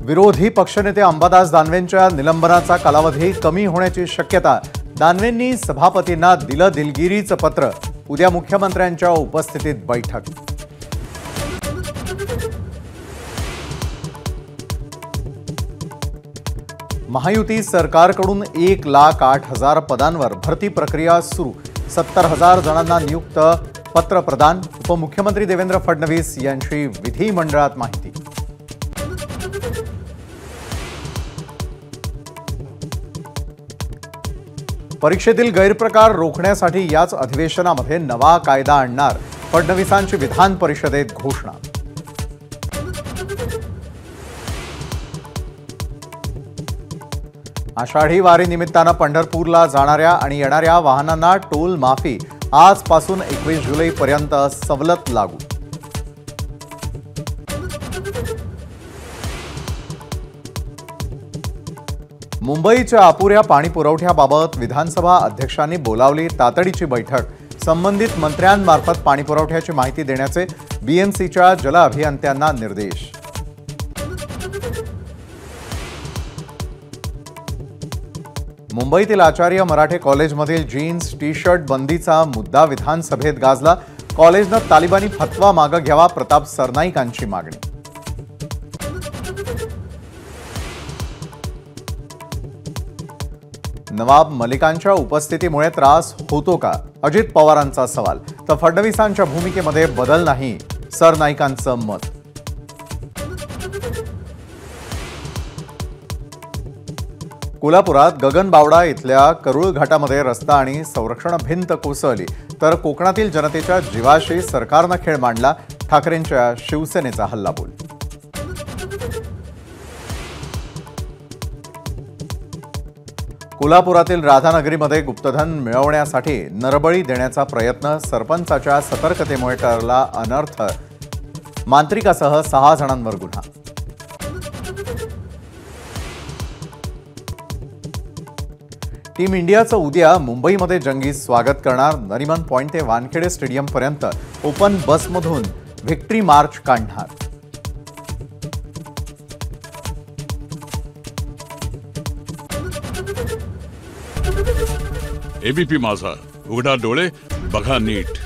विरोधी पक्षनेते अंबादास दानवेंच्या निलंबनाचा कालावधी कमी होण्याची शक्यता। दानवेंनी सभापतींना दिलं दिलगिरीचं पत्र। उद्या मुख्यमंत्र्यांच्या उपस्थितीत बैठक। महायुती सरकारकडून 1,08,000 पदांवर भरती प्रक्रिया सुरू। 70,000 जणांना नियुक्त पत्र प्रदान। उपमुख्यमंत्री देवेंद्र फडणवीस यांची विधिमंडळात माहिती। परीक्षेतील गैरप्रकार रोखण्यासाठी याच अधिवेशनामध्ये नवा कायदा आणणार। फडणवीसांची विधान परिषदेत घोषणा। आषाढी वारी निमित्तानं पंढरपूरला जाणाऱ्या आणि येणाऱ्या वाहनांना टोल माफी। आजपासून 21 जुलैपर्यंत सवलत लागू। मुंबईच्या अपुऱ्या पाणी पुरवठ्याबाबत विधानसभा अध्यक्षांनी बोलावली तातडीची बैठक। संबंधित मंत्र्यांमार्फत पाणी पुरवठ्याची माहिती देण्याचे बीएमसीच्या जल अभियंत्यांना निर्देश। मुंबईतील आचार्य मराठे कॉलेजमधील जीन्स टी शर्ट बंदीचा मुद्दा विधानसभेत गाजला। कॉलेजनं तालिबानी फतवा मागे घ्यावा, प्रताप सरनाईकांची मागणी। नवाब मलिकांच्या उपस्थितीमुळे त्रास होतो का, अजित पवारांचा सवाल। तर फडणवीसांच्या भूमिकेमध्ये बदल नाही, सरनाईकांचं मत। कोल्हापुरात गगनबावडा इथल्या करूळ घाटामध्ये रस्ता आणि संरक्षण भिंत कोसळली। तर कोकणातील जनतेच्या जीवाशी सरकारनं खेळ मांडला। ठाकरेंच्या शिवसेनेचा हल्लाबोल। कोल्हापुरातील राधानगरीमध्ये गुप्तधन मिळवण्यासाठी नरबळी देण्याचा प्रयत्न। सरपंचाच्या सतर्कतेमुळे टळला अनर्थ। मांत्रिकासह 6 जणांवर गुन्हा। टीम इंडियाचं उद्या मुंबईमध्ये जंगी स्वागत करणार। नरिमन पॉइंट ते वानखेडे स्टेडियमपर्यंत ओपन बसमधून व्हिक्टरी मार्च काढणार। एबीपी माझा, उघडा डोळे बघा नीट।